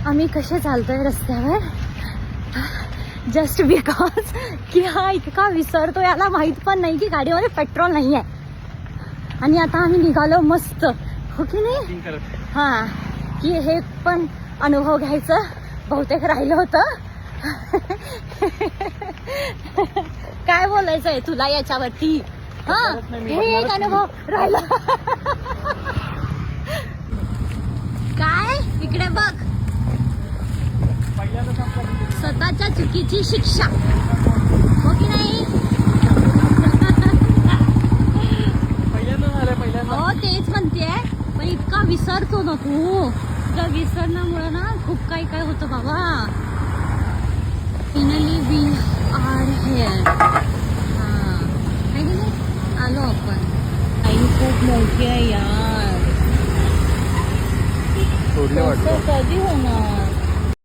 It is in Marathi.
आम्ही कसे चालतोय रस्त्यावर जस्ट बिकॉज की हा इतका विसरतो, याला माहित पण नाही की गाडीमध्ये पेट्रोल नाही आहे. आणि आता आम्ही निघालो मस्त, हो की नाही? हा, की हे पण अनुभव घ्यायचं बहुतेक राहिलं होतं. काय बोलायचं आहे तुला याच्यावरती? हा, हे एक अनुभव राहिला. काय इकडे बघ, स्वतःच्या चुकीची शिक्षा, हो की नाही? हो तेच म्हणते, पण इतका विसरतो ना तू. तुझ्या विसरण्यामुळे ना खूप काही काय होतं बाबा. Finally we are here. हा, आलो आपण. टाईम खूप मोठी आहे यार, कधी होणार?